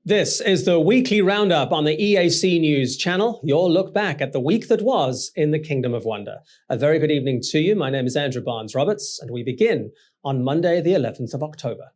This is the Weekly Roundup on the EAC News Channel, your look back at the week that was in the Kingdom of Wonder. A very good evening to you. My name is Andrew Barnes-Roberts, and we begin on Monday, the 11th of October.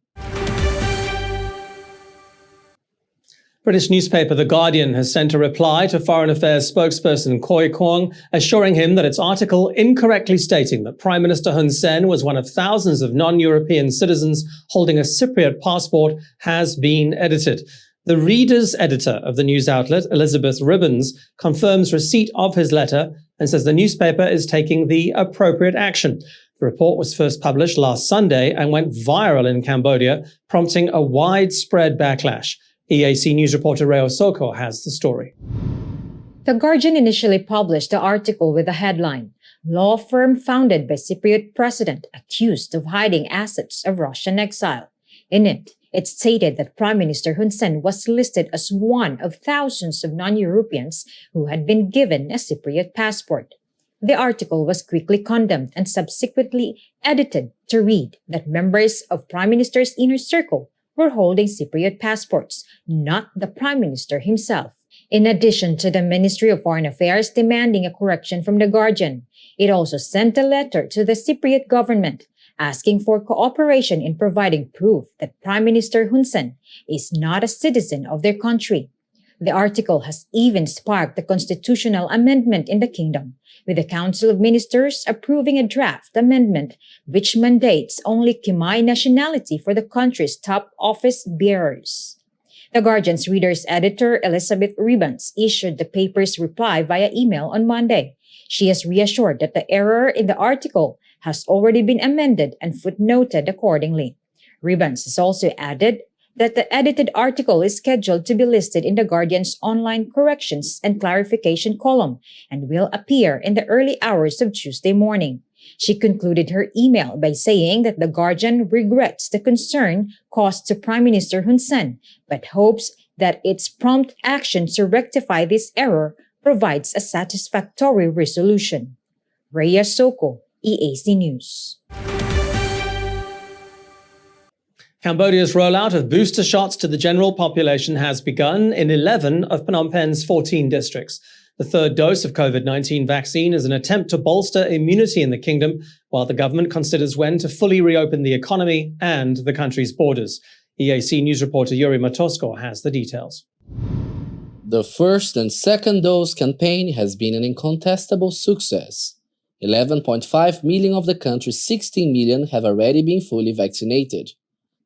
British newspaper The Guardian has sent a reply to Foreign Affairs spokesperson Khoi Kwong, assuring him that its article incorrectly stating that Prime Minister Hun Sen was one of thousands of non-European citizens holding a Cypriot passport has been edited. The reader's editor of the news outlet, Elizabeth Ribbons, confirms receipt of his letter and says the newspaper is taking the appropriate action. The report was first published last Sunday and went viral in Cambodia, prompting a widespread backlash. EAC News reporter Reo Soko has the story. The Guardian initially published the article with the headline, "Law Firm Founded by Cypriot President Accused of Hiding Assets of Russian Exile." In it stated that Prime Minister Hun Sen was listed as one of thousands of non-Europeans who had been given a Cypriot passport. The article was quickly condemned and subsequently edited to read that members of Prime Minister's inner circle were holding Cypriot passports, not the Prime Minister himself. In addition to the Ministry of Foreign Affairs demanding a correction from the Guardian, it also sent a letter to the Cypriot government asking for cooperation in providing proof that Prime Minister Hun Sen is not a citizen of their country. The article has even sparked a constitutional amendment in the kingdom, with the Council of Ministers approving a draft amendment which mandates only Khmer nationality for the country's top office bearers. The Guardian's reader's editor, Elizabeth Ribbons, issued the paper's reply via email on Monday. She has reassured that the error in the article has already been amended and footnoted accordingly. Ribbons has also added that the edited article is scheduled to be listed in the Guardian's online corrections and clarification column and will appear in the early hours of Tuesday morning. She concluded her email by saying that the Guardian regrets the concern caused to Prime Minister Hun Sen, but hopes that its prompt action to rectify this error provides a satisfactory resolution. Rhea Soko, EAC News. Cambodia's rollout of booster shots to the general population has begun in 11 of Phnom Penh's 14 districts. The third dose of COVID-19 vaccine is an attempt to bolster immunity in the kingdom, while the government considers when to fully reopen the economy and the country's borders. EAC News reporter Yuri Matosko has the details. The first and second dose campaign has been an incontestable success. 11.5 million of the country's 16 million have already been fully vaccinated.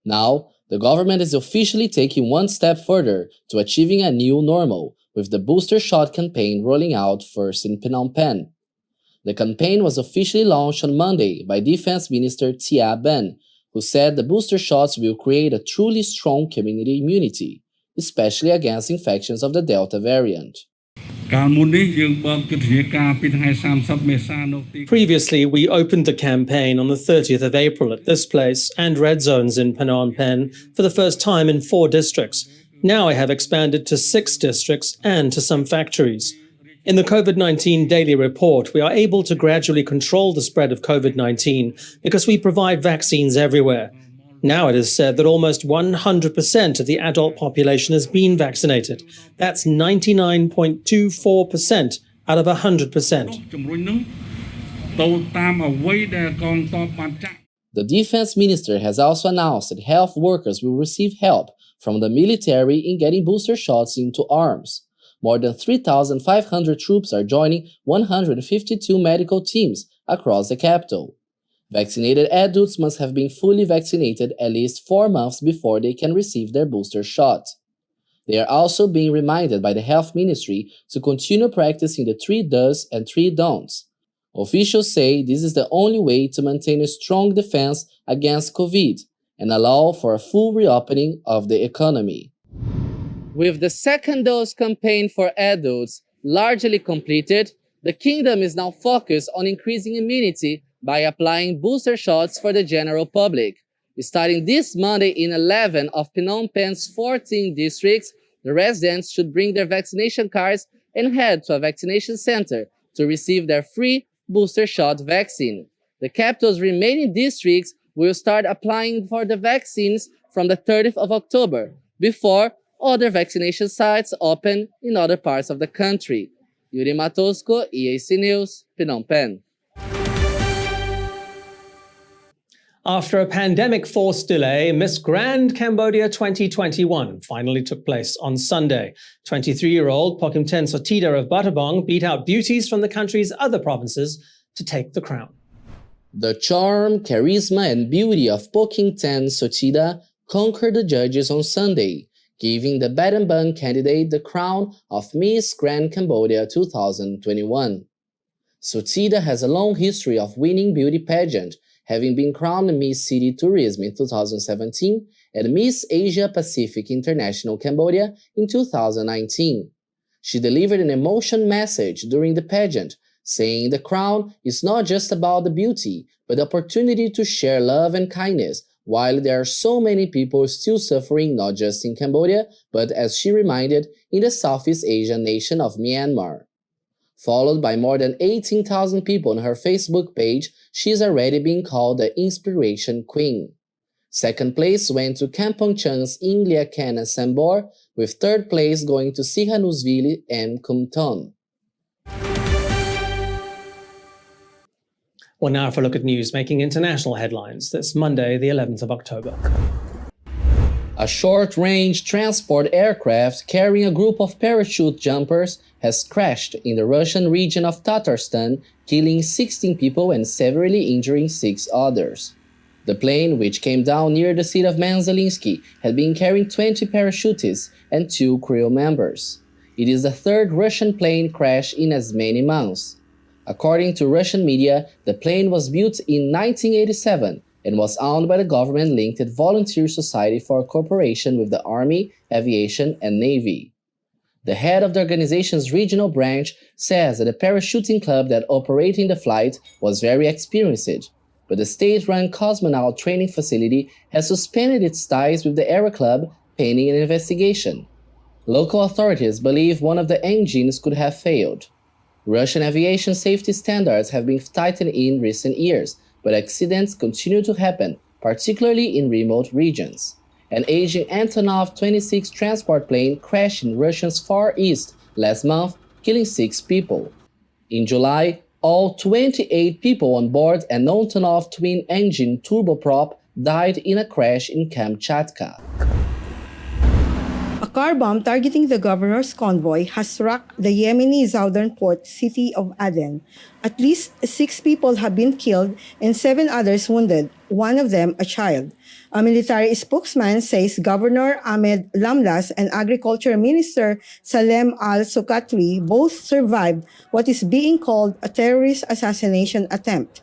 Now, the government is officially taking one step further to achieving a new normal, with the booster shot campaign rolling out first in Phnom Penh. The campaign was officially launched on Monday by Defense Minister Tia Ben, who said the booster shots will create a truly strong community immunity, especially against infections of the Delta variant. Previously, we opened the campaign on the 30th of April at this place and red zones in Phnom Penh for the first time in 4 districts. Now I have expanded to 6 districts and to some factories. In the COVID-19 daily report, we are able to gradually control the spread of COVID-19 because we provide vaccines everywhere. Now it is said that almost 100% of the adult population has been vaccinated. That's 99.24% out of 100%. The defense minister has also announced that health workers will receive help from the military in getting booster shots into arms. More than 3,500 troops are joining 152 medical teams across the capital. Vaccinated adults must have been fully vaccinated at least 4 months before they can receive their booster shot. They are also being reminded by the health ministry to continue practicing the 3 does and 3 don'ts. Officials say this is the only way to maintain a strong defense against COVID and allow for a full reopening of the economy. With the second dose campaign for adults largely completed, the kingdom is now focused on increasing immunity by applying booster shots for the general public. Starting this Monday in 11 of Phnom Penh's 14 districts, the residents should bring their vaccination cards and head to a vaccination center to receive their free booster shot vaccine. The capital's remaining districts will start applying for the vaccines from the 30th of October, before Other vaccination sites open in other parts of the country. Yuri Matosko, EAC News, Phnom Penh. After a pandemic-forced delay, Miss Grand Cambodia 2021 finally took place on Sunday. 23-year-old Pokimten Sotida of Battambang beat out beauties from the country's other provinces to take the crown. The charm, charisma, and beauty of Pokimten Sotida conquered the judges on Sunday, giving the Battambang candidate the crown of Miss Grand Cambodia 2021. Sotida has a long history of winning beauty pageant, having been crowned Miss City Tourism in 2017 and Miss Asia Pacific International Cambodia in 2019. She delivered an emotional message during the pageant, saying the crown is not just about the beauty, but the opportunity to share love and kindness, while there are so many people still suffering not just in Cambodia, but as she reminded, in the Southeast Asian nation of Myanmar. Followed by more than 18,000 people on her Facebook page, she is already being called the Inspiration Queen. Second place went to Kampong Chang's Inglia Kana Sambor, with third place going to Sihanoukville and Kumton. Well, now for a look at news making international headlines this Monday, the 11th of October. A short-range transport aircraft carrying a group of parachute jumpers has crashed in the Russian region of Tatarstan, killing 16 people and severely injuring 6 others. The plane, which came down near the city of Manzalinsky, had been carrying 20 parachutists and 2 crew members. It is the third Russian plane crash in as many months. According to Russian media, the plane was built in 1987 and was owned by the government-linked Volunteer Society for Cooperation with the Army, Aviation, and Navy. The head of the organization's regional branch says that the parachuting club that operated the flight was very experienced, but the state-run cosmonaut training facility has suspended its ties with the Aero Club pending an investigation. Local authorities believe one of the engines could have failed. Russian aviation safety standards have been tightened in recent years, but accidents continue to happen, particularly in remote regions. An aging Antonov 26 transport plane crashed in Russia's Far East last month, killing 6 people. In July, all 28 people on board an Antonov twin-engine turboprop died in a crash in Kamchatka. A car bomb targeting the governor's convoy has struck the Yemeni southern port city of Aden. At least 6 people have been killed and 7 others wounded, one of them a child. A military spokesman says Governor Ahmed Lamlas and Agriculture Minister Salem Al-Sukatri both survived what is being called a terrorist assassination attempt.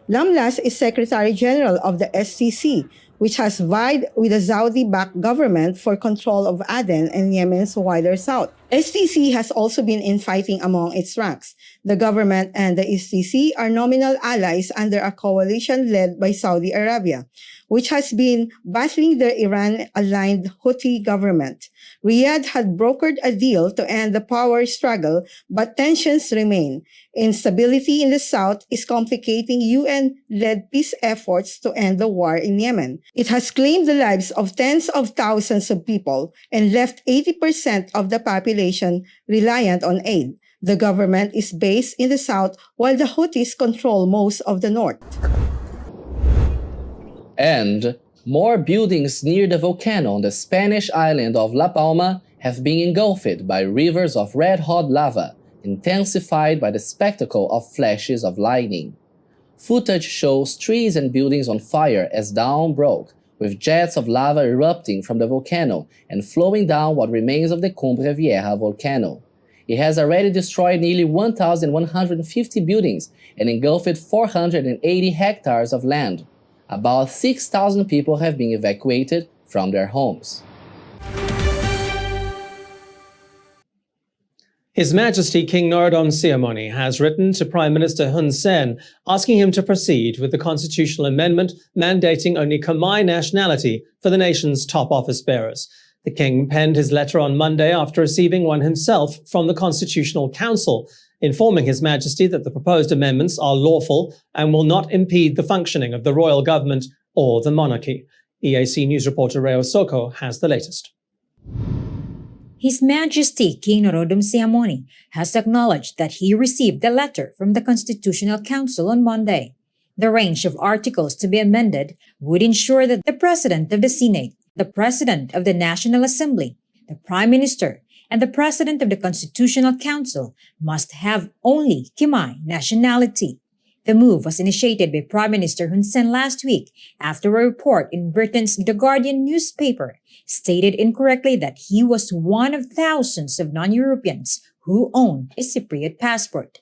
Lamlas is Secretary General of the SCC, which has vied with the Saudi-backed government for control of Aden and Yemen's wider south. STC has also been infighting among its ranks. The government and the STC are nominal allies under a coalition led by Saudi Arabia, which has been battling the Iran-aligned Houthi government. Riyadh had brokered a deal to end the power struggle, but tensions remain. Instability in the south is complicating UN-led peace efforts to end the war in Yemen. It has claimed the lives of tens of thousands of people and left 80% of the population reliant on aid. The government is based in the south while the Houthis control most of the north. And more buildings near the volcano on the Spanish island of La Palma have been engulfed by rivers of red-hot lava, intensified by the spectacle of flashes of lightning. Footage shows trees and buildings on fire as dawn broke, with jets of lava erupting from the volcano and flowing down what remains of the Cumbre Vieja volcano. It has already destroyed nearly 1,150 buildings and engulfed 480 hectares of land. About 6,000 people have been evacuated from their homes. His Majesty King Norodom Sihamoni has written to Prime Minister Hun Sen asking him to proceed with the constitutional amendment mandating only Khmer nationality for the nation's top office bearers. The king penned his letter on Monday after receiving one himself from the Constitutional Council, informing His Majesty that the proposed amendments are lawful and will not impede the functioning of the royal government or the monarchy. EAC News reporter Reo Soko has the latest. His Majesty King Norodom Sihamoni has acknowledged that he received a letter from the Constitutional Council on Monday. The range of articles to be amended would ensure that the President of the Senate, the President of the National Assembly, the Prime Minister, and the President of the Constitutional Council must have only Khmer nationality. The move was initiated by Prime Minister Hun Sen last week after a report in Britain's The Guardian newspaper stated incorrectly that he was one of thousands of non-Europeans who own a Cypriot passport.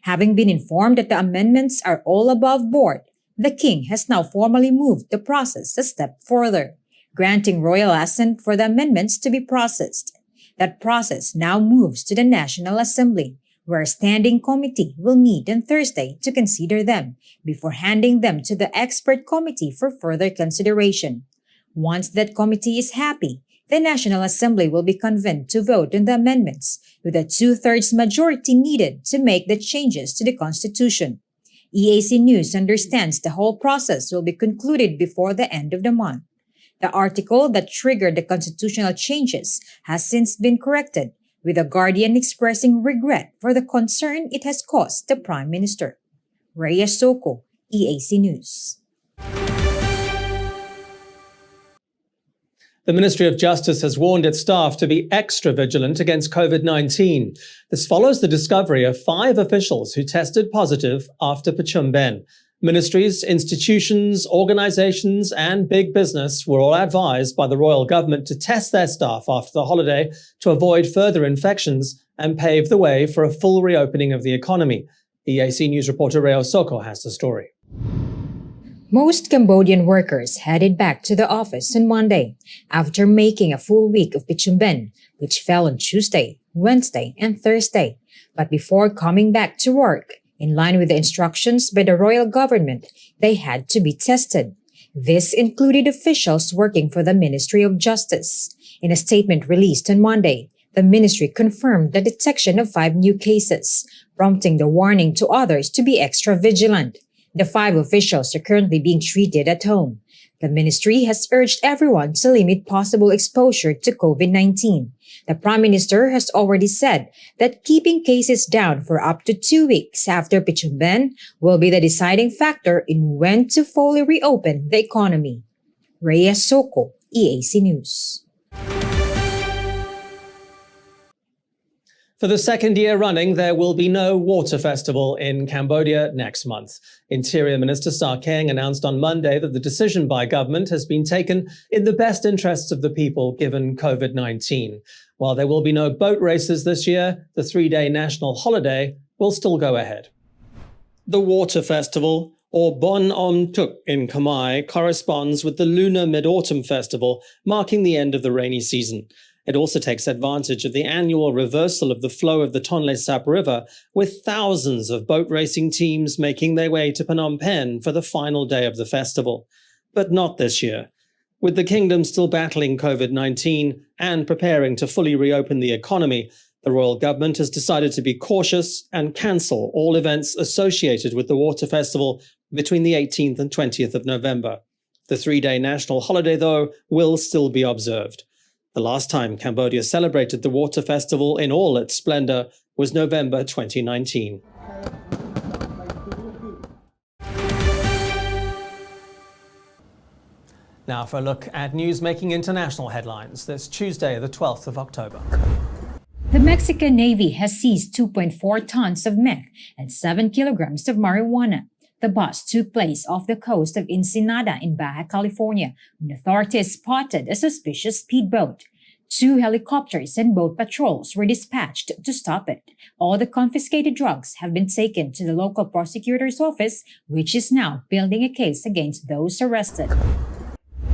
Having been informed that the amendments are all above board, the King has now formally moved the process a step further, granting royal assent for the amendments to be processed. That process now moves to the National Assembly, where a standing committee will meet on Thursday to consider them before handing them to the expert committee for further consideration. Once that committee is happy, the National Assembly will be convened to vote on the amendments with a 2/3 majority needed to make the changes to the Constitution. EAC News understands the whole process will be concluded before the end of the month. The article that triggered the constitutional changes has since been corrected, with The Guardian expressing regret for the concern it has caused the Prime Minister. Rhea Soko, EAC News. The Ministry of Justice has warned its staff to be extra vigilant against COVID-19. This follows the discovery of 5 officials who tested positive after Pachumben. Ministries, institutions, organizations, and big business were all advised by the royal government to test their staff after the holiday to avoid further infections and pave the way for a full reopening of the economy. EAC News reporter Rhea Soko has the story. Most Cambodian workers headed back to the office on Monday after making a full week of Pachumben, which fell on Tuesday, Wednesday, and Thursday. But before coming back to work, in line with the instructions by the royal government, they had to be tested. This included officials working for the Ministry of Justice. In a statement released on Monday, the ministry confirmed the detection of 5 new cases, prompting the warning to others to be extra vigilant. The 5 officials are currently being treated at home. The ministry has urged everyone to limit possible exposure to COVID-19. The Prime Minister has already said that keeping cases down for up to 2 weeks after Pachumben will be the deciding factor in when to fully reopen the economy. Rhea Soko, EAC News. For the second year running, there will be no water festival in Cambodia next month. Interior Minister Sa Keng announced on Monday that the decision by government has been taken in the best interests of the people given COVID-19. While there will be no boat races this year, the 3-day national holiday will still go ahead. The water festival, or Bon Om Tuk in Khmer, corresponds with the Lunar Mid-Autumn Festival, marking the end of the rainy season. It also takes advantage of the annual reversal of the flow of the Tonle Sap River, with thousands of boat racing teams making their way to Phnom Penh for the final day of the festival. But not this year. With the kingdom still battling COVID-19 and preparing to fully reopen the economy, the royal government has decided to be cautious and cancel all events associated with the water festival between the 18th and 20th of November. The 3-day national holiday, though, will still be observed. The last time Cambodia celebrated the water festival in all its splendor was November 2019. Now for a look at news making international headlines this Tuesday, the 12th of October. The Mexican Navy has seized 2.4 tons of meth and 7 kilograms of marijuana. The bust took place off the coast of Ensenada in Baja California when authorities spotted a suspicious speedboat. 2 helicopters and boat patrols were dispatched to stop it. All the confiscated drugs have been taken to the local prosecutor's office, which is now building a case against those arrested.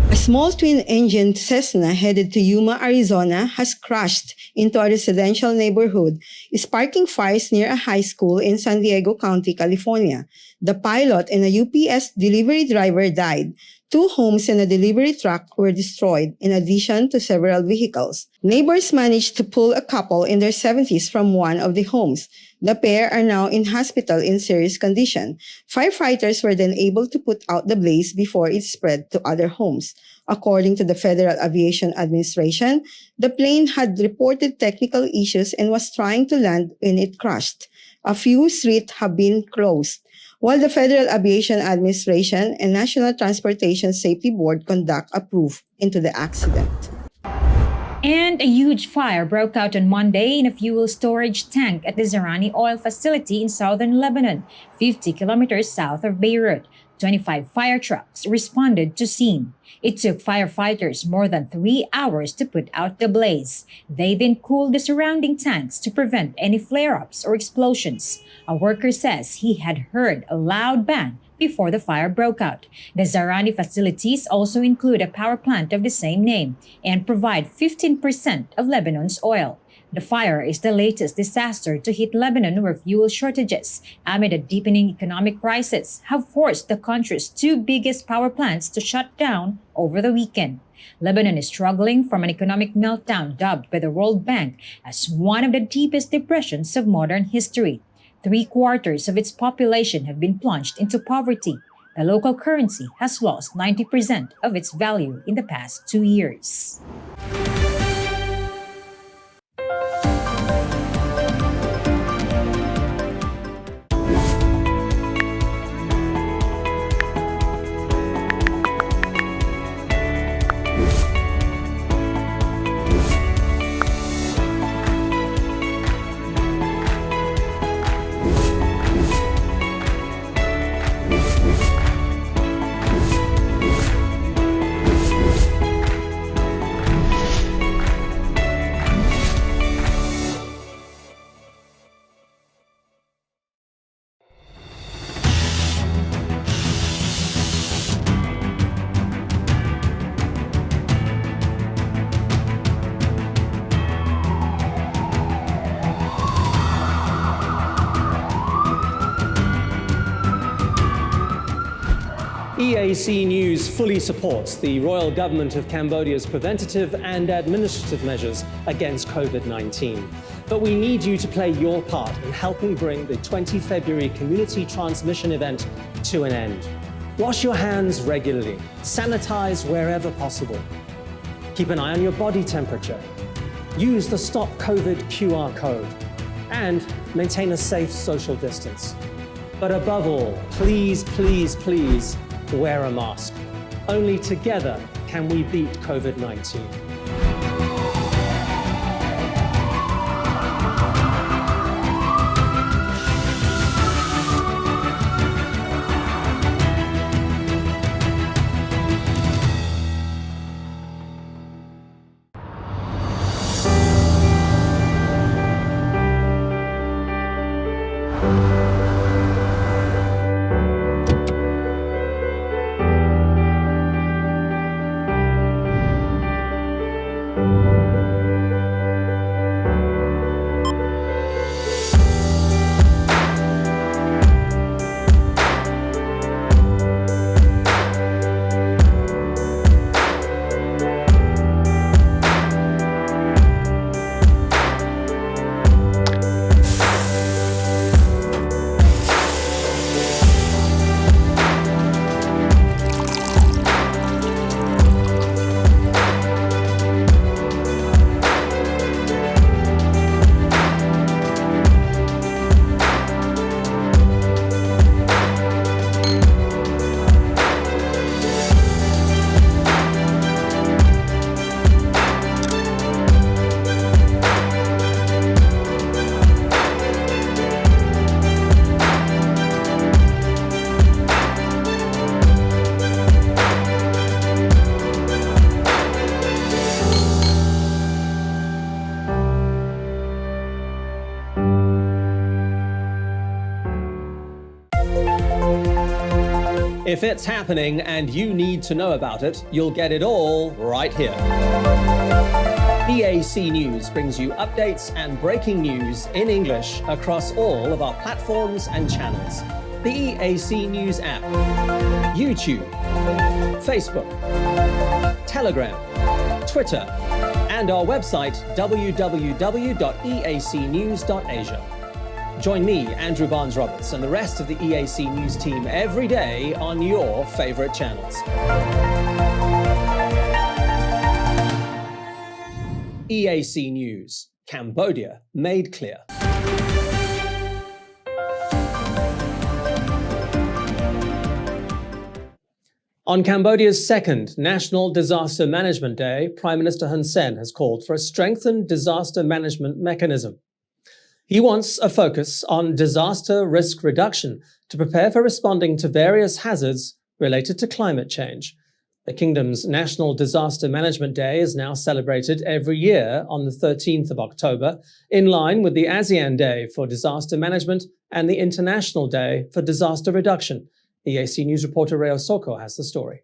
A small twin-engine Cessna headed to Yuma, Arizona has crashed into a residential neighborhood, sparking fires near a high school in San Diego County, California. The pilot and a UPS delivery driver died. 2 homes and a delivery truck were destroyed, in addition to several vehicles. Neighbors managed to pull a couple in their 70s from one of the homes. The pair are now in hospital in serious condition. Firefighters were then able to put out the blaze before it spread to other homes. According to the Federal Aviation Administration, the plane had reported technical issues and was trying to land when it crashed. A few streets have been closed, while the Federal Aviation Administration and National Transportation Safety Board conduct a probe into the accident. And a huge fire broke out on Monday in a fuel storage tank at the Zarani oil facility in southern Lebanon, 50 kilometers south of Beirut. 25 fire trucks responded to scene. It took firefighters more than 3 hours to put out the blaze. They then cooled the surrounding tanks to prevent any flare-ups or explosions. A worker says he had heard a loud bang before the fire broke out. The Zarani facilities also include a power plant of the same name and provide 15% of Lebanon's oil. The fire is the latest disaster to hit Lebanon, where fuel shortages amid a deepening economic crisis have forced the country's 2 biggest power plants to shut down over the weekend. Lebanon is struggling from an economic meltdown dubbed by the World Bank as one of the deepest depressions of modern history. 3/4 of its population have been plunged into poverty. The local currency has lost 90% of its value in the past 2 years. EAC News fully supports the Royal Government of Cambodia's preventative and administrative measures against COVID-19. But we need you to play your part in helping bring the 20 February community transmission event to an end. Wash your hands regularly, sanitize wherever possible. Keep an eye on your body temperature. Use the Stop COVID QR code and maintain a safe social distance. But above all, please, please, please, wear a mask. Only together can we beat COVID-19. If it's happening and you need to know about it, you'll get it all right here. EAC News brings you updates and breaking news in English across all of our platforms and channels. The EAC News app, YouTube, Facebook, Telegram, Twitter, and our website www.eacnews.asia. Join me, Andrew Barnes-Roberts, and the rest of the EAC News team every day on your favorite channels. EAC News, Cambodia made clear. On Cambodia's second National Disaster Management Day, Prime Minister Hun Sen has called for a strengthened disaster management mechanism. He wants a focus on disaster risk reduction to prepare for responding to various hazards related to climate change. The Kingdom's National Disaster Management Day is now celebrated every year on the 13th of October, in line with the ASEAN Day for Disaster Management and the International Day for Disaster Reduction. EAC News reporter Reo Soko has the story.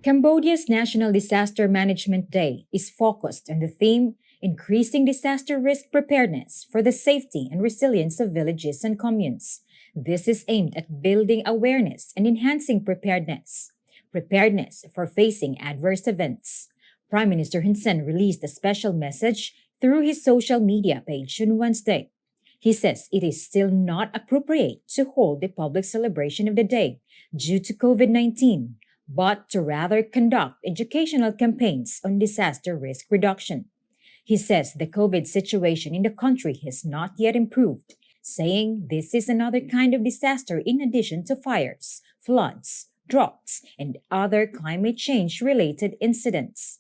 Cambodia's National Disaster Management Day is focused on the theme Increasing Disaster Risk Preparedness for the Safety and Resilience of Villages and Communes. This is aimed at building awareness and enhancing preparedness for facing adverse events. Prime Minister Hun Sen released a special message through his social media page on Wednesday. He says it is still not appropriate to hold the public celebration of the day due to COVID-19, but to rather conduct educational campaigns on disaster risk reduction. He says the COVID situation in the country has not yet improved, saying this is another kind of disaster in addition to fires, floods, droughts, and other climate change-related incidents.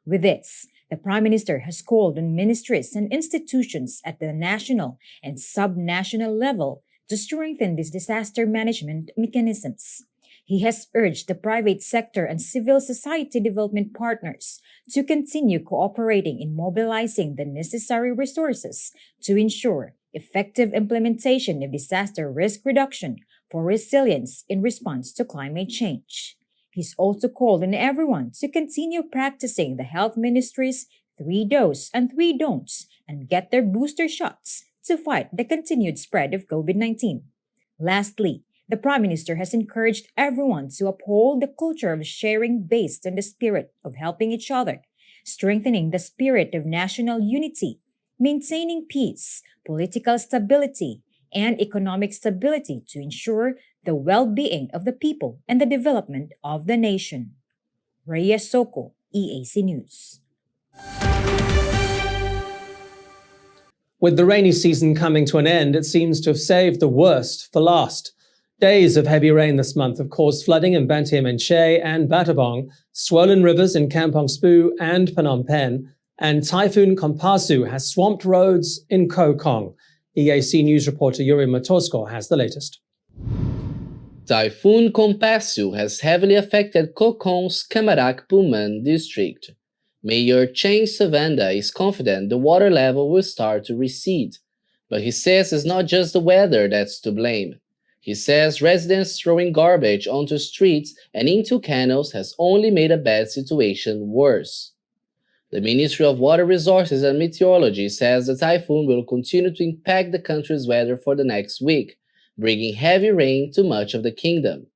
With this, the Prime Minister has called on ministries and institutions at the national and sub-national level to strengthen these disaster management mechanisms. He has urged the private sector and civil society development partners to continue cooperating in mobilizing the necessary resources to ensure effective implementation of disaster risk reduction for resilience in response to climate change. He's also called on everyone to continue practicing the Health Ministry's 3 do's and 3 don'ts and get their booster shots to fight the continued spread of COVID-19. Lastly, the Prime Minister has encouraged everyone to uphold the culture of sharing based on the spirit of helping each other, strengthening the spirit of national unity, maintaining peace, political stability, and economic stability to ensure the well-being of the people and the development of the nation. Rhea Soko, EAC News. With the rainy season coming to an end, it seems to have saved the worst for last. Days of heavy rain this month have caused flooding in Banteay Meanchey and Battambang, swollen rivers in Kampong Speu and Phnom Penh, and Typhoon Kompasu has swamped roads in Koh Kong. EAC News reporter Yuri Matosko has the latest. Typhoon Kompasu has heavily affected Koh Kong's Kamarak Puman district. Mayor Cheng Savanda is confident the water level will start to recede, but he says it's not just the weather that's to blame. He says residents throwing garbage onto streets and into canals has only made a bad situation worse. The Ministry of Water Resources and Meteorology says the typhoon will continue to impact the country's weather for the next week, bringing heavy rain to much of the kingdom.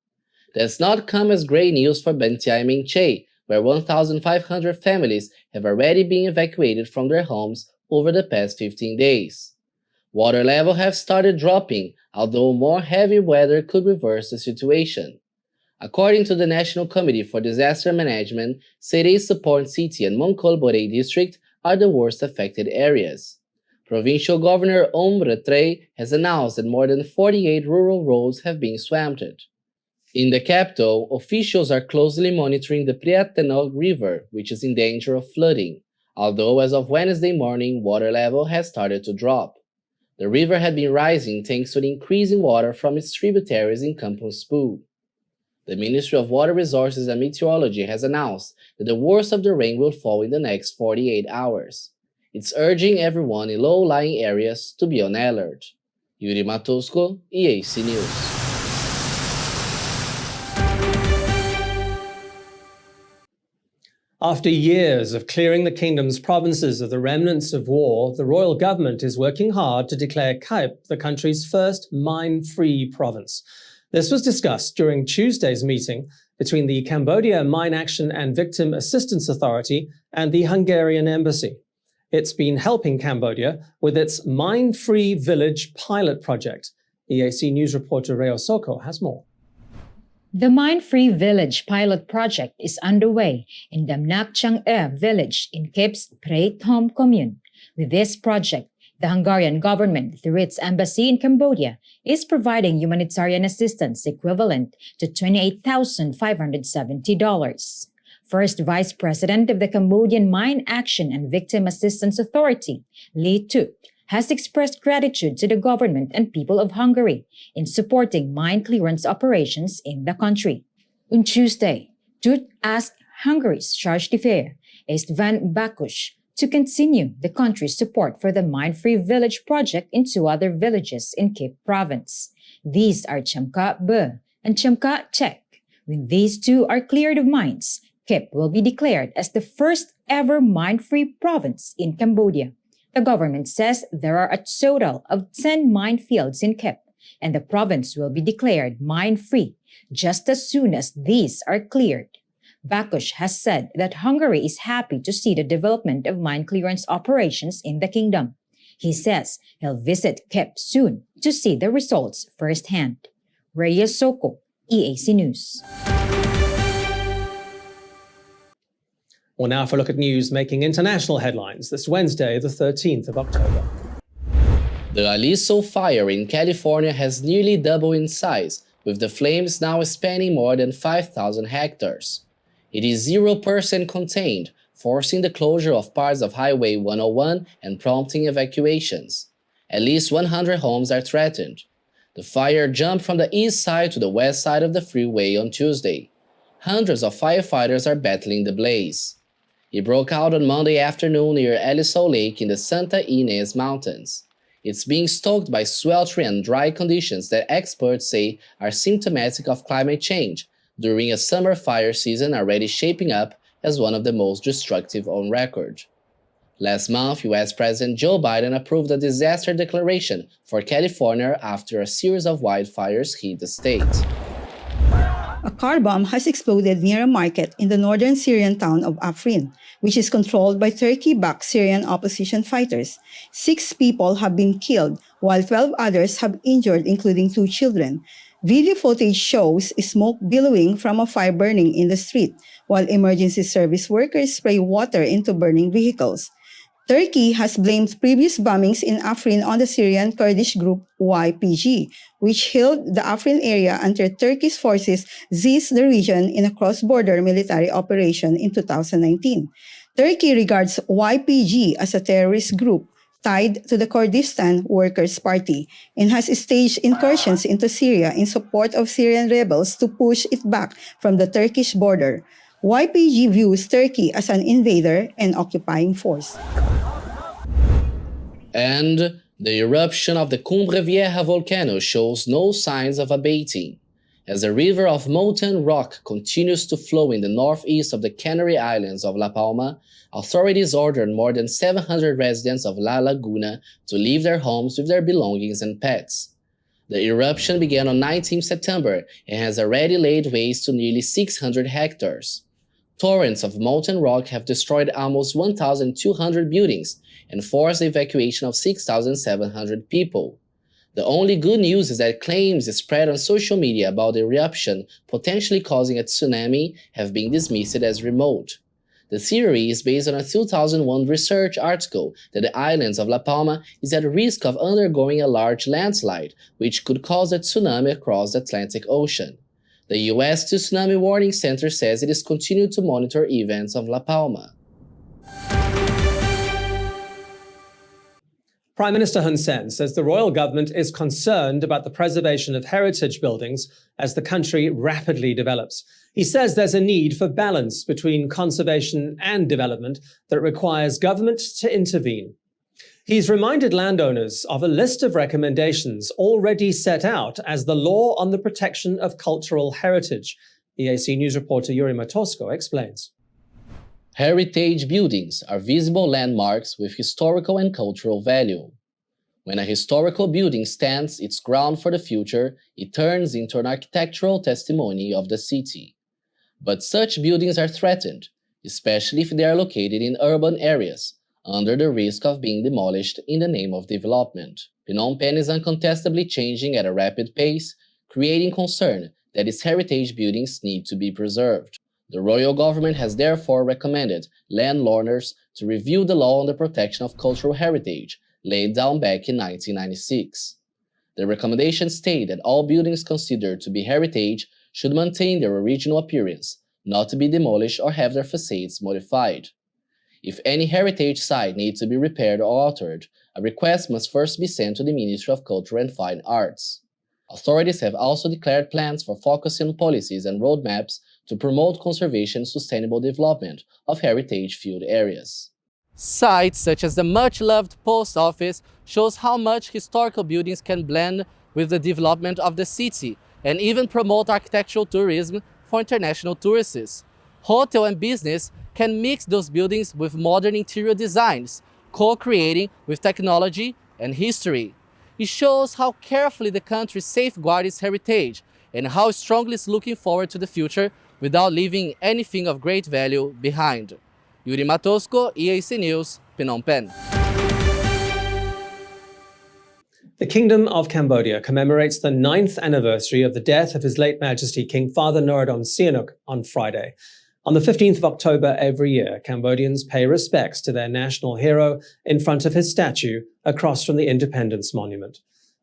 Does not come as great news for Banteay Meanchey, where 1,500 families have already been evacuated from their homes over the past 15 days. Water level have started dropping, although more heavy weather could reverse the situation. According to the National Committee for Disaster Management, Serei Support City and Mongkol Borei District are the worst affected areas. Provincial Governor Om Ratrey has announced that more than 48 rural roads have been swamped. In the capital, officials are closely monitoring the Priatanog River, which is in danger of flooding, although as of Wednesday morning, water level has started to drop. The river had been rising thanks to the increase in water from its tributaries in Kampong Speu. The Ministry of Water Resources and Meteorology has announced that the worst of the rain will fall in the next 48 hours. It's urging everyone in low-lying areas to be on alert. Yuri Matosko, EAC News. After years of clearing the kingdom's provinces of the remnants of war, the royal government is working hard to declare Kaip the country's first mine-free province. This was discussed during Tuesday's meeting between the Cambodia Mine Action and Victim Assistance Authority and the Hungarian Embassy. It's been helping Cambodia with its Mine-Free Village pilot project. EAC News reporter Reo Soko has more. The Mine-Free Village pilot project is underway in Damnak Chang-e village in Cape's Prey Thom commune. With this project, the Hungarian government, through its embassy in Cambodia, is providing humanitarian assistance equivalent to $28,570. First Vice President of the Cambodian Mine Action and Victim Assistance Authority, Lee Tut, has expressed gratitude to the government and people of Hungary in supporting mine clearance operations in the country. On Tuesday, Tut asked Hungary's charge d'affaires, Istvan Bakush, to continue the country's support for the Mine-Free Village project in two other villages in Cape Province. These are Chamka B and Chamka Chek. When these two are cleared of mines, Cape will be declared as the first ever mine-free province in Cambodia. The government says there are a total of 10 minefields in Cape, and the province will be declared mine-free just as soon as these are cleared. Bakush has said that Hungary is happy to see the development of mine clearance operations in the kingdom. He says he'll visit Cape soon to see the results firsthand. Rhea Soko, EAC News. Well, now for a look at news making international headlines this Wednesday, the 13th of October. The Aliso fire in California has nearly doubled in size, with the flames now spanning more than 5,000 hectares. It is 0% contained, forcing the closure of parts of Highway 101 and prompting evacuations. At least 100 homes are threatened. The fire jumped from the east side to the west side of the freeway on Tuesday. Hundreds of firefighters are battling the blaze. It broke out on Monday afternoon near Aliso Lake in the Santa Ynez Mountains. It's being stoked by sweltering and dry conditions that experts say are symptomatic of climate change during a summer fire season already shaping up as one of the most destructive on record. Last month, U.S. President Joe Biden approved a disaster declaration for California after a series of wildfires hit the state. A car bomb has exploded near a market in the northern Syrian town of Afrin, which is controlled by Turkey-backed Syrian opposition fighters. 6 people have been killed, while 12 others have injured, including 2 children. Video footage shows smoke billowing from a fire burning in the street, while emergency service workers spray water into burning vehicles. Turkey has blamed previous bombings in Afrin on the Syrian Kurdish group YPG, which held the Afrin area until Turkish forces seized the region in a cross-border military operation in 2019. Turkey regards YPG as a terrorist group tied to the Kurdistan Workers' Party and has staged incursions into Syria in support of Syrian rebels to push it back from the Turkish border. YPG views Turkey as an invader and occupying force. And the eruption of the Cumbre Vieja volcano shows no signs of abating. As a river of molten rock continues to flow in the northeast of the Canary Islands of La Palma, authorities ordered more than 700 residents of La Laguna to leave their homes with their belongings and pets. The eruption began on 19 September and has already laid waste to nearly 600 hectares. Torrents of molten rock have destroyed almost 1,200 buildings and forced the evacuation of 6,700 people. The only good news is that claims spread on social media about the eruption potentially causing a tsunami have been dismissed as remote. The theory is based on a 2001 research article that the islands of La Palma is at risk of undergoing a large landslide, which could cause a tsunami across the Atlantic Ocean. The U.S. Tsunami Warning Center says it is continuing to monitor events of La Palma. Prime Minister Hun Sen says the royal government is concerned about the preservation of heritage buildings as the country rapidly develops. He says there's a need for balance between conservation and development that requires government to intervene. He's reminded landowners of a list of recommendations already set out as the law on the protection of cultural heritage. EAC News reporter Yuri Matosko explains. Heritage buildings are visible landmarks with historical and cultural value. When a historical building stands its ground for the future, it turns into an architectural testimony of the city. But such buildings are threatened, especially if they are located in urban areas, under the risk of being demolished in the name of development. Phnom Penh is uncontestably changing at a rapid pace, creating concern that its heritage buildings need to be preserved. The royal government has therefore recommended landowners to review the law on the protection of cultural heritage, laid down back in 1996. The recommendations state that all buildings considered to be heritage should maintain their original appearance, not to be demolished or have their facades modified. If any heritage site needs to be repaired or altered, a request must first be sent to the Ministry of Culture and Fine Arts. Authorities have also declared plans for focusing on policies and roadmaps to promote conservation and sustainable development of heritage-filled areas. Sites such as the much-loved post office shows how much historical buildings can blend with the development of the city and even promote architectural tourism for international tourists. Hotel and business can mix those buildings with modern interior designs, co-creating with technology and history. It shows how carefully the country safeguards its heritage and how strongly it's looking forward to the future without leaving anything of great value behind. Yuri Matosco, EAC News, Phnom Penh. The Kingdom of Cambodia commemorates the 9th anniversary of the death of His late Majesty King Father Norodom Sihanouk on Friday. On the 15th of October every year, Cambodians pay respects to their national hero in front of his statue across from the Independence Monument.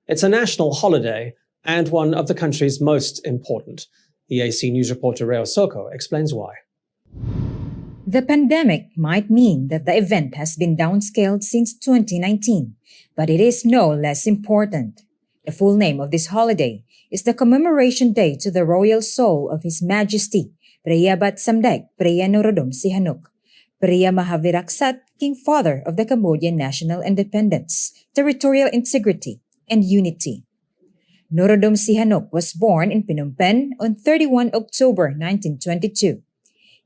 It's a national holiday and one of the country's most important. EAC News reporter Reo Soko explains why. The pandemic might mean that the event has been downscaled since 2019, but it is no less important. The full name of this holiday is the Commemoration Day to the Royal Soul of His Majesty, Preah Bat Samdech Preah Norodom Sihanouk, Preah Mahaviraksat, King Father of the Cambodian national independence, territorial integrity, and unity. Norodom Sihanouk was born in Phnom Penh on 31 October 1922.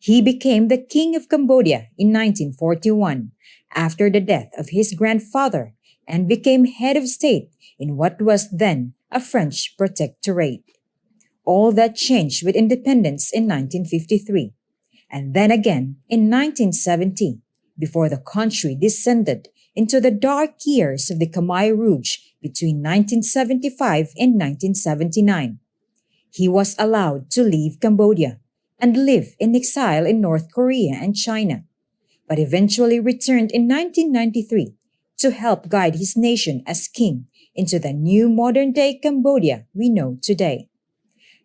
He became the King of Cambodia in 1941 after the death of his grandfather and became head of state in what was then a French protectorate. All that changed with independence in 1953, and then again in 1970, before the country descended into the dark years of the Khmer Rouge between 1975 and 1979. He was allowed to leave Cambodia and live in exile in North Korea and China, but eventually returned in 1993 to help guide his nation as king into the new modern-day Cambodia we know today.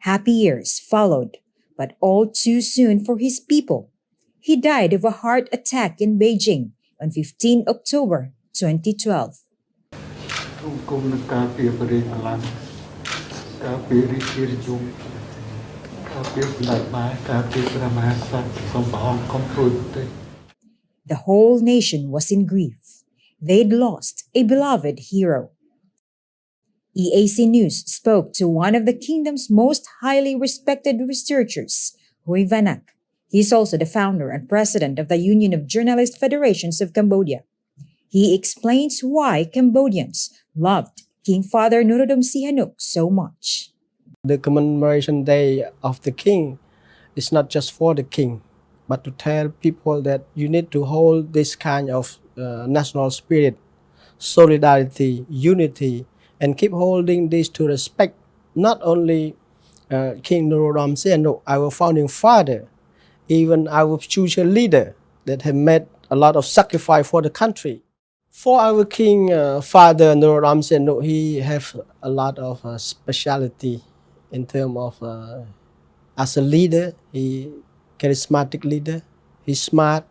Happy years followed, but all too soon for his people. He died of a heart attack in Beijing on 15 October 2012. The whole nation was in grief. They'd lost a beloved hero. EAC News spoke to one of the kingdom's most highly respected researchers, Huy Vanak. He's also the founder and president of the Union of Journalist Federations of Cambodia. He explains why Cambodians loved King Father Norodom Sihanouk so much. The commemoration day of the king is not just for the king, but to tell people that you need to hold this kind of national spirit, solidarity, unity, and keep holding this to respect not only King Norodom Sihanouk, our founding father, even our future leader that have made a lot of sacrifice for the country. For our King Father Norodom Sihanouk, he have a lot of speciality in terms of as a leader. He charismatic leader. He's smart.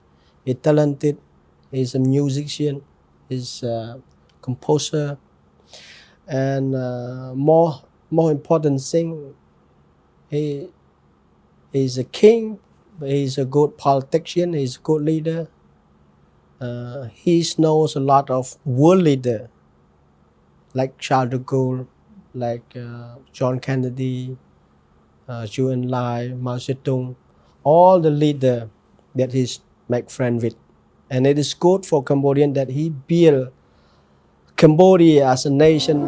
He's talented. He's a musician. He's a composer. And more important thing, he is a king. He's a good politician. He's a good leader. He knows a lot of world leader, like Charles de Gaulle, like John Kennedy, Zhou Enlai, Mao Zedong, all the leader that he's make friend with. And it is good for Cambodian that he build Cambodia as a nation.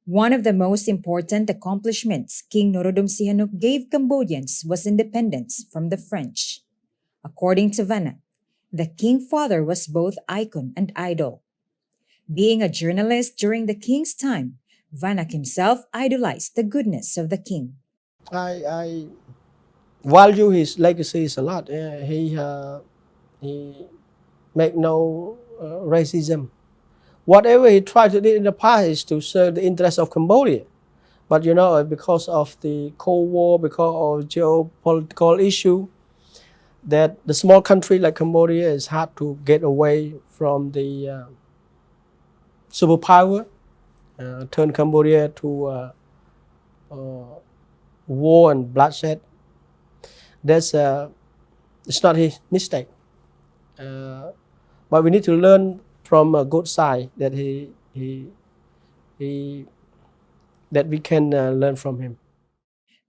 One of the most important accomplishments King Norodom Sihanouk gave Cambodians was independence from the French. According to Vanak, the King Father was both icon and idol. Being a journalist during the king's time, Vanak himself idolized the goodness of the king. I value his legacies a lot. He make no racism. Whatever he tried to do in the past is to serve the interests of Cambodia. But you know, because of the Cold War, because of geopolitical issue, that the small country like Cambodia is hard to get away from the superpower, turn Cambodia to war and bloodshed. That's it's not his mistake. But we need to learn from a good side that that we can learn from him.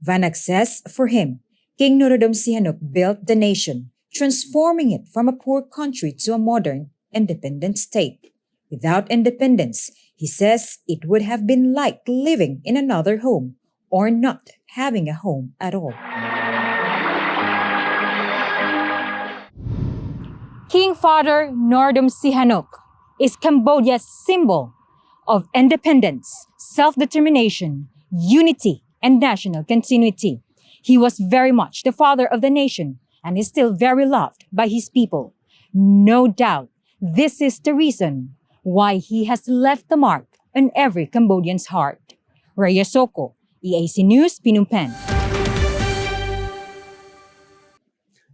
Vanak says, for him, King Norodom Sihanouk built the nation, transforming it from a poor country to a modern, independent state. Without independence, he says it would have been like living in another home or not having a home at all. King Father Norodom Sihanouk is Cambodia's symbol of independence, self-determination, unity, and national continuity. He was very much the father of the nation and is still very loved by his people. No doubt, this is the reason why he has left the mark on every Cambodian's heart. Rhea Soko, EAC News, Phnom Penh.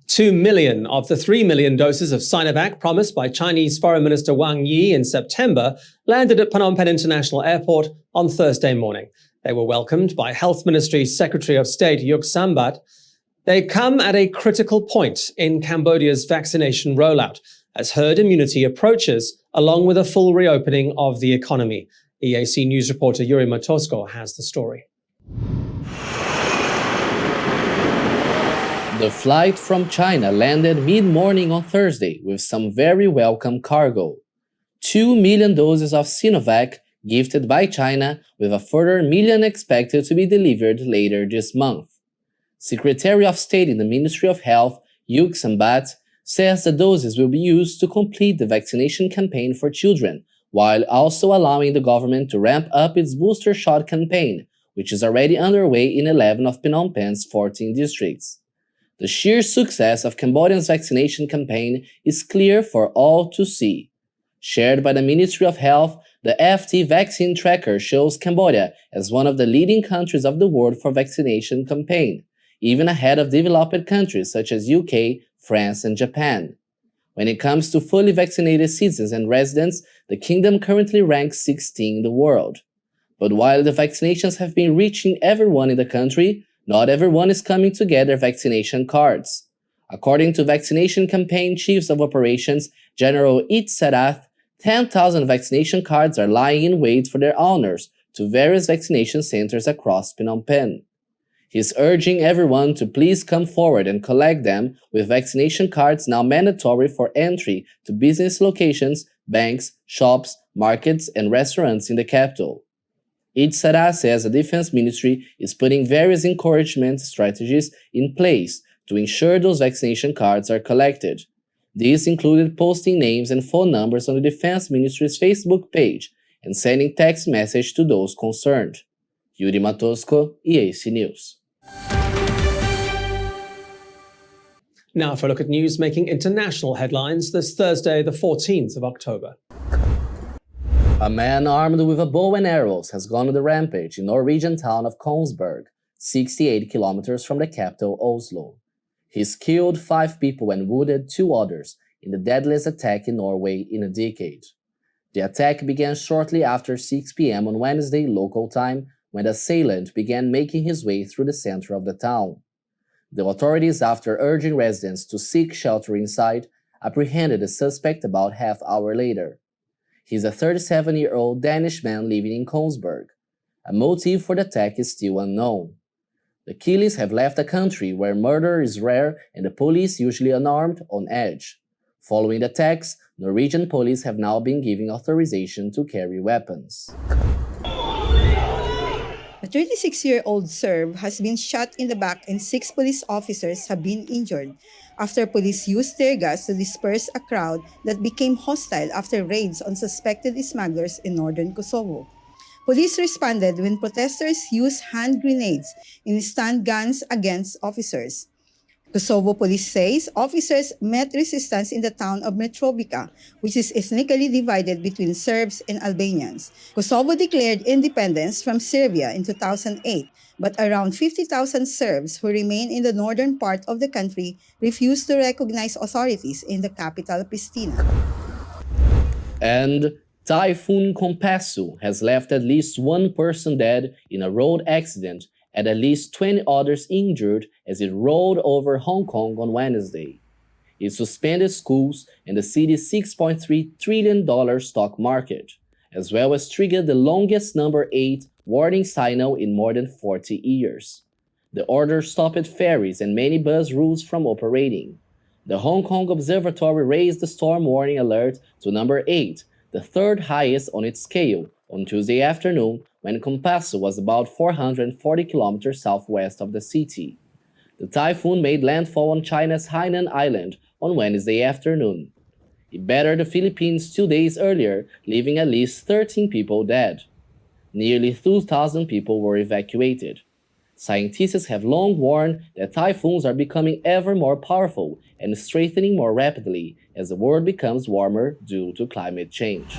2 million of the 3 million doses of Sinovac promised by Chinese Foreign Minister Wang Yi in September landed at Phnom Penh International Airport on Thursday morning. They were welcomed by Health Ministry Secretary of State Yuk Sambat. They come at a critical point in Cambodia's vaccination rollout as herd immunity approaches, along with a full reopening of the economy. EAC News reporter Yuri Matosko has the story. The flight from China landed mid-morning on Thursday with some very welcome cargo. 2 million doses of Sinovac gifted by China, with a further million expected to be delivered later this month. Secretary of State in the Ministry of Health, Yuk Sambat, says the doses will be used to complete the vaccination campaign for children, while also allowing the government to ramp up its booster shot campaign, which is already underway in 11 of Phnom Penh's 14 districts. The sheer success of Cambodia's vaccination campaign is clear for all to see. Shared by the Ministry of Health, the FT Vaccine Tracker shows Cambodia as one of the leading countries of the world for vaccination campaign, even ahead of developed countries such as UK, France, and Japan. When it comes to fully vaccinated citizens and residents, the kingdom currently ranks 16 in the world. But while the vaccinations have been reaching everyone in the country, not everyone is coming to get their vaccination cards. According to Vaccination Campaign Chiefs of Operations General It Sarath, 10,000 vaccination cards are lying in wait for their owners to various vaccination centers across Phnom Penh. He's urging everyone to please come forward and collect them, with vaccination cards now mandatory for entry to business locations, banks, shops, markets, and restaurants in the capital. Itzara says the Defense Ministry is putting various encouragement strategies in place to ensure those vaccination cards are collected. These included posting names and phone numbers on the Defense Ministry's Facebook page and sending text message to those concerned. Yuri Matosko, EAC News. Now for a look at news making international headlines this Thursday, the 14th of October. A man armed with a bow and arrows has gone on the rampage in Norwegian town of Kongsberg, 68 kilometers from the capital Oslo. He's killed 5 people and wounded 2 others in the deadliest attack in Norway in a decade. The attack began shortly after 6 p.m. on Wednesday local time, when the assailant began making his way through the center of the town. The authorities, after urging residents to seek shelter inside, apprehended the suspect about half-hour later. He's a 37-year-old Danish man living in Kongsberg. A motive for the attack is still unknown. The killings have left a country where murder is rare and the police, usually unarmed, on edge. Following the attacks, Norwegian police have now been given authorization to carry weapons. A 36-year-old Serb has been shot in the back and 6 police officers have been injured after police used tear gas to disperse a crowd that became hostile after raids on suspected smugglers in northern Kosovo. Police responded when protesters used hand grenades and stun guns against officers. Kosovo police says officers met resistance in the town of Mitrovica, which is ethnically divided between Serbs and Albanians. Kosovo declared independence from Serbia in 2008, but around 50,000 Serbs who remain in the northern part of the country refuse to recognize authorities in the capital, Pristina. And Typhoon Kompasu has left at least 1 person dead in a road accident and at least 20 others injured as it rolled over Hong Kong on Wednesday. It suspended schools and the city's $6.3 trillion stock market, as well as triggered the longest number 8 warning signal in more than 40 years. The order stopped ferries and many bus routes from operating. The Hong Kong Observatory raised the storm warning alert to number 8, the 3rd highest on its scale, on Tuesday afternoon when Kompasu was about 440 kilometers southwest of the city. The typhoon made landfall on China's Hainan Island on Wednesday afternoon. It battered the Philippines 2 days earlier, leaving at least 13 people dead. Nearly 2,000 people were evacuated. Scientists have long warned that typhoons are becoming ever more powerful and strengthening more rapidly as the world becomes warmer due to climate change.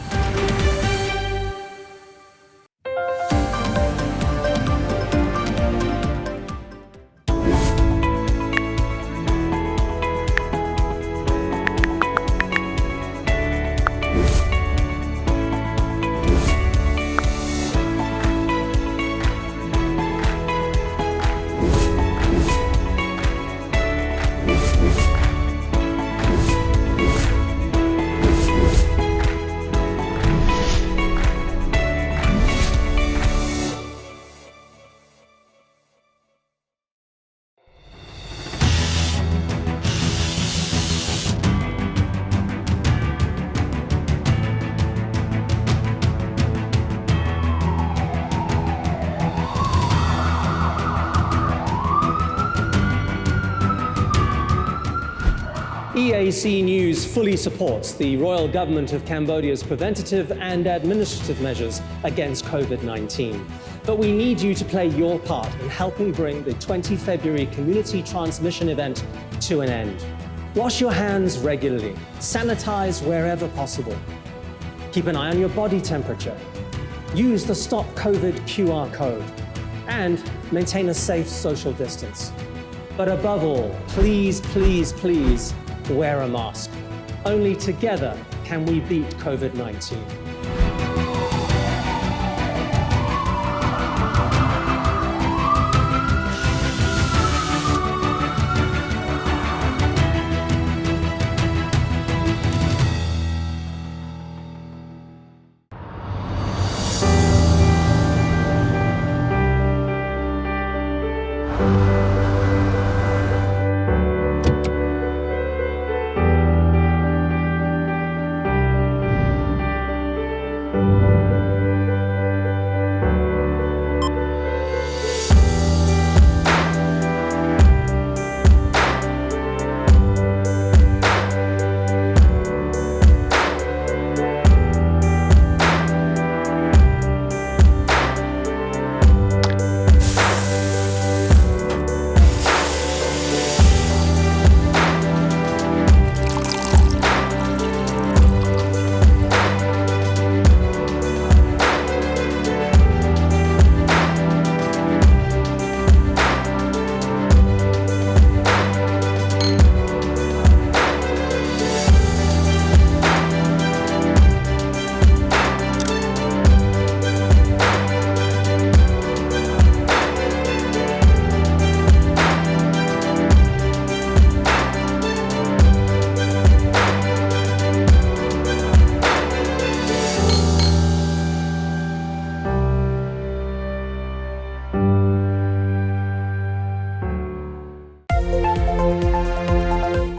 EAC News fully supports the Royal Government of Cambodia's preventative and administrative measures against COVID-19. But we need you to play your part in helping bring the 20 February community transmission event to an end. Wash your hands regularly, sanitize wherever possible. Keep an eye on your body temperature. Use the Stop COVID QR code and maintain a safe social distance. But above all, please, please, please, wear a mask. Only together can we beat COVID-19.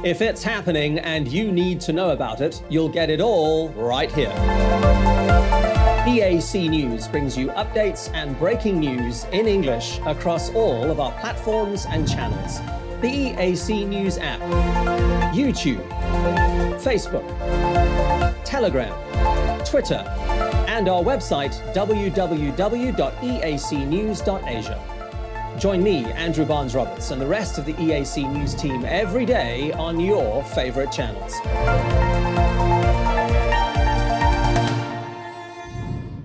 If it's happening and you need to know about it, you'll get it all right here. EAC News brings you updates and breaking news in English across all of our platforms and channels. The EAC News app, YouTube, Facebook, Telegram, Twitter, and our website www.eacnews.asia. Join me, Andrew Barnes-Roberts, and the rest of the EAC News team every day on your favorite channels.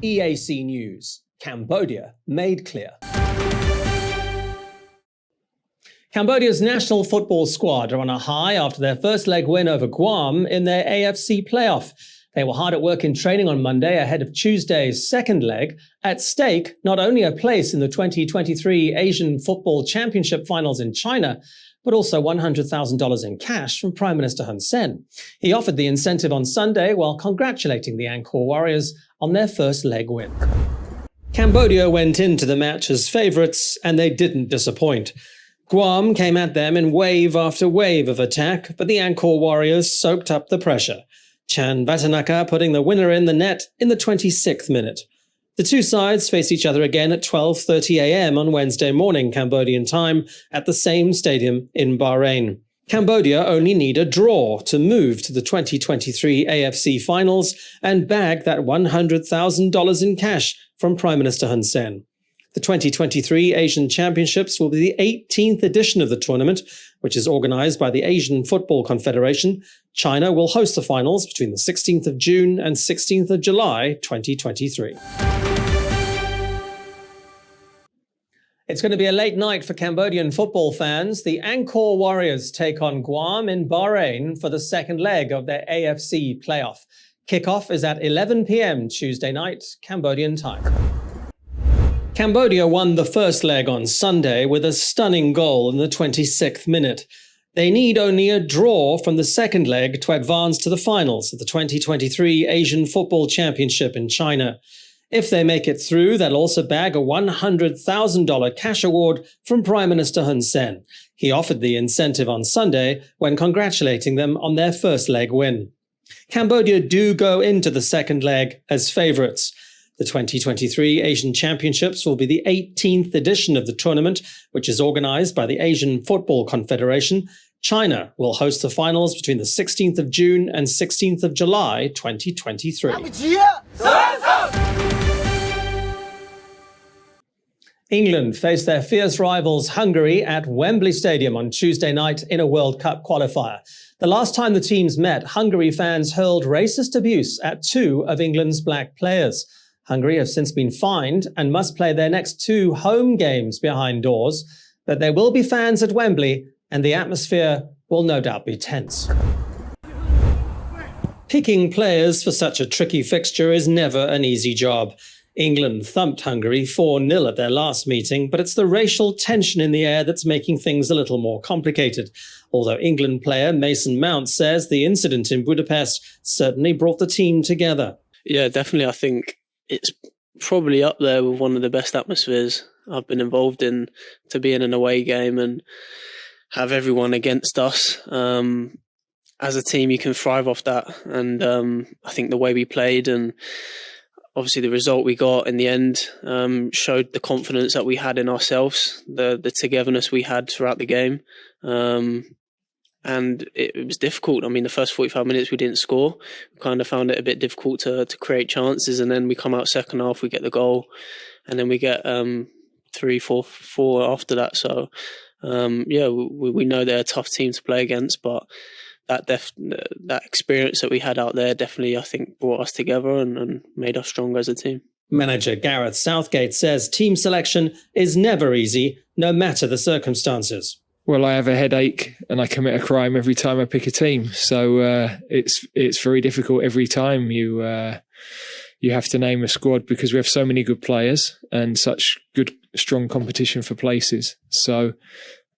EAC News, Cambodia made clear. Cambodia's national football squad are on a high after their first leg win over Guam in their AFC playoff. They were hard at work in training on Monday ahead of Tuesday's second leg. At stake, not only a place in the 2023 Asian Football Championship finals in China, but also $100,000 in cash from Prime Minister Hun Sen. He offered the incentive on Sunday while congratulating the Angkor Warriors on their first leg win. Cambodia went into the match as favourites, and they didn't disappoint. Guam came at them in wave after wave of attack, but the Angkor Warriors soaked up the pressure. Chan Vatanaka putting the winner in the net in the 26th minute. The two sides face each other again at 12:30 a.m. on Wednesday morning Cambodian time at the same stadium in Bahrain. Cambodia only need a draw to move to the 2023 AFC finals and bag that $100,000 in cash from Prime Minister Hun Sen. The 2023 Asian Championships will be the 18th edition of the tournament, which is organised by the Asian Football Confederation. China will host the finals between the 16th of June and 16th of July 2023. It's going to be a late night for Cambodian football fans. The Angkor Warriors take on Guam in Bahrain for the second leg of their AFC playoff. Kickoff is at 11 p.m. Tuesday night, Cambodian time. Cambodia won the first leg on Sunday with a stunning goal in the 26th minute. They need only a draw from the second leg to advance to the finals of the 2023 Asian Football Championship in China. If they make it through, they'll also bag a $100,000 cash award from Prime Minister Hun Sen. He offered the incentive on Sunday when congratulating them on their first leg win. Cambodia do go into the second leg as favourites. The 2023 Asian Championships will be the 18th edition of the tournament, which is organised by the Asian Football Confederation. China will host the finals between the 16th of June and 16th of July 2023. England face their fierce rivals Hungary at Wembley Stadium on Tuesday night in a World Cup qualifier. The last time the teams met, Hungary fans hurled racist abuse at two of England's black players. Hungary have since been fined and must play their next two home games behind doors, but there will be fans at Wembley and the atmosphere will no doubt be tense. Picking players for such a tricky fixture is never an easy job. England thumped Hungary 4-0 at their last meeting, but it's the racial tension in the air that's making things a little more complicated. Although England player Mason Mount says the incident in Budapest certainly brought the team together. Yeah, definitely. I think it's probably up there with one of the best atmospheres I've been involved in, to be in an away game and have everyone against us. As a team, you can thrive off that. And I think the way we played and obviously the result we got in the end showed the confidence that we had in ourselves, the togetherness we had throughout the game. And it was difficult. I mean, the first 45 minutes we didn't score. We kind of found it a bit difficult to create chances. And then we come out second half, we get the goal. And then we get 3-4 after that. So, we know they're a tough team to play against. But that experience that we had out there definitely, I think, brought us together and made us stronger as a team. Manager Gareth Southgate says team selection is never easy, no matter the circumstances. Well, I have a headache and I commit a crime every time I pick a team. So it's very difficult every time you have to name a squad, because we have so many good players and such good, strong competition for places. So,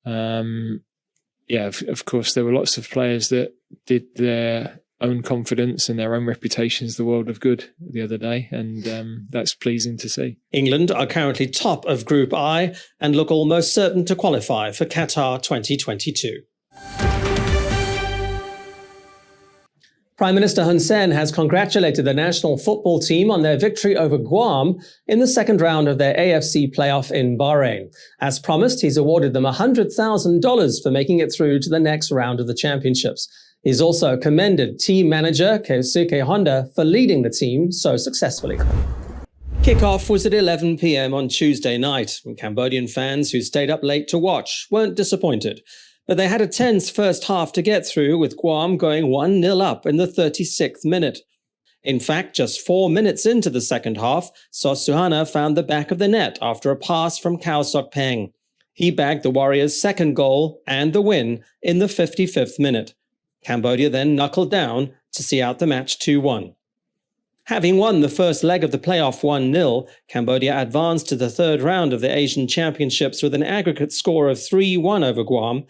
of course, there were lots of players that did their own confidence and their own reputations the world of good the other day, and that's pleasing to see. England are currently top of Group I and look almost certain to qualify for Qatar 2022. Prime Minister Hun Sen has congratulated the national football team on their victory over Guam in the second round of their AFC playoff in Bahrain. As promised, he's awarded them $100,000 for making it through to the next round of the championships. He's also commended team manager Keisuke Honda for leading the team so successfully. Kickoff was at 11 p.m. on Tuesday night, and Cambodian fans who stayed up late to watch weren't disappointed. But they had a tense first half to get through, with Guam going 1-0 up in the 36th minute. In fact, just 4 minutes into the second half, Sosuhana found the back of the net after a pass from Khao Sok Peng. He bagged the Warriors' second goal and the win in the 55th minute. Cambodia then knuckled down to see out the match 2-1. Having won the first leg of the playoff 1-0, Cambodia advanced to the third round of the Asian Championships with an aggregate score of 3-1 over Guam.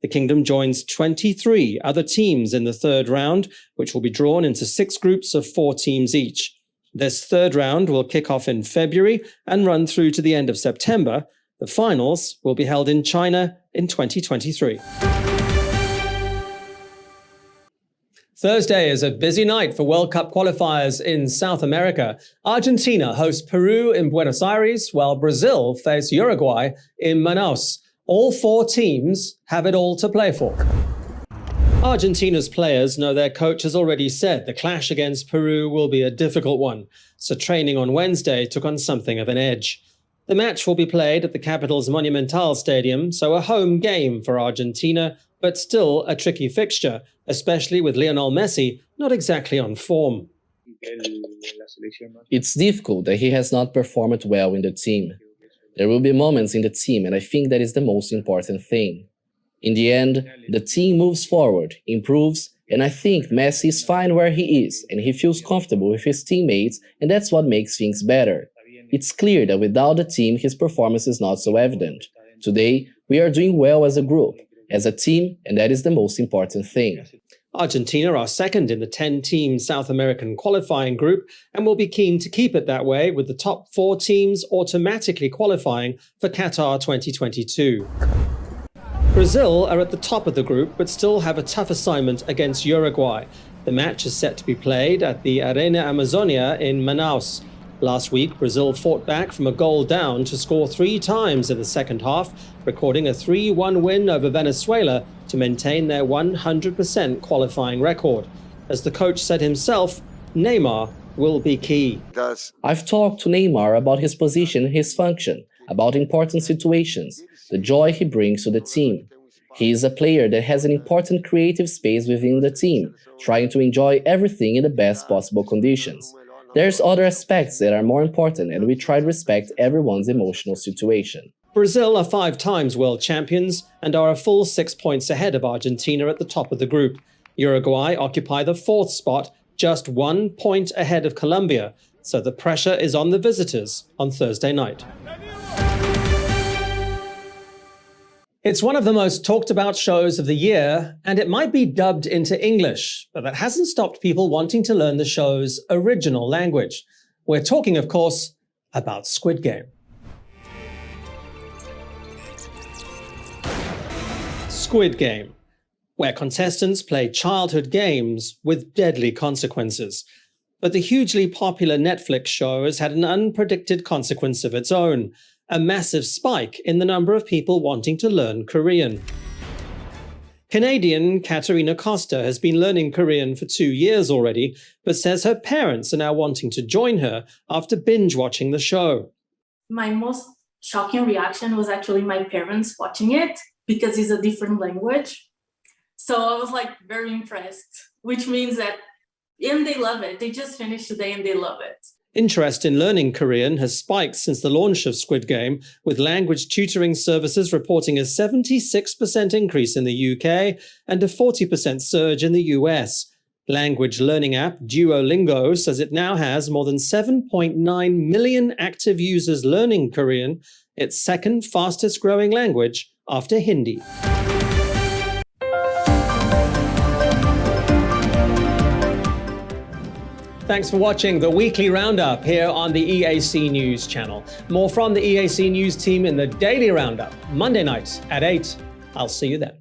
The kingdom joins 23 other teams in the third round, which will be drawn into 6 groups of 4 teams each. This third round will kick off in February and run through to the end of September. The finals will be held in China in 2023. Thursday is a busy night for World Cup qualifiers in South America. Argentina hosts Peru in Buenos Aires, while Brazil face Uruguay in Manaus. All 4 teams have it all to play for. Argentina's players know their coach has already said the clash against Peru will be a difficult one, so training on Wednesday took on something of an edge. The match will be played at the capital's Monumental Stadium, so a home game for Argentina, but still a tricky fixture, especially with Lionel Messi not exactly on form. It's difficult that he has not performed well in the team. There will be moments in the team, and I think that is the most important thing. In the end, the team moves forward, improves, and I think Messi is fine where he is, and he feels comfortable with his teammates, and that's what makes things better. It's clear that without the team, his performance is not so evident. Today, we are doing well as a group, as a team, and that is the most important thing. Argentina are second in the 10-team South American qualifying group and will be keen to keep it that way, with the top 4 teams automatically qualifying for Qatar 2022. Brazil are at the top of the group but still have a tough assignment against Uruguay. The match is set to be played at the Arena Amazonia in Manaus. Last week, Brazil fought back from a goal down to score 3 times in the second half, recording a 3-1 win over Venezuela to maintain their 100% qualifying record. As the coach said himself, Neymar will be key. I've talked to Neymar about his position, his function, about important situations, the joy he brings to the team. He is a player that has an important creative space within the team, trying to enjoy everything in the best possible conditions. There's other aspects that are more important, and we try to respect everyone's emotional situation. Brazil are 5 times world champions and are a full 6 points ahead of Argentina at the top of the group. Uruguay occupy the 4th spot, just 1 point ahead of Colombia, so the pressure is on the visitors on Thursday night. It's one of the most talked about shows of the year, and it might be dubbed into English, but that hasn't stopped people wanting to learn the show's original language. We're talking, of course, about Squid Game. Squid Game, where contestants play childhood games with deadly consequences. But the hugely popular Netflix show has had an unpredicted consequence of its own: a massive spike in the number of people wanting to learn Korean. Canadian Katerina Costa has been learning Korean for 2 years already, but says her parents are now wanting to join her after binge-watching the show. My most shocking reaction was actually my parents watching it, because it's a different language. So I was very impressed, which means that, and they love it. They just finished today and they love it. Interest in learning Korean has spiked since the launch of Squid Game, with language tutoring services reporting a 76% increase in the UK and a 40% surge in the US. Language learning app Duolingo says it now has more than 7.9 million active users learning Korean, its second fastest growing language after Hindi. Thanks for watching the Weekly Roundup here on the EAC News Channel. More from the EAC News team in the Daily Roundup, Monday nights at 8. I'll see you then.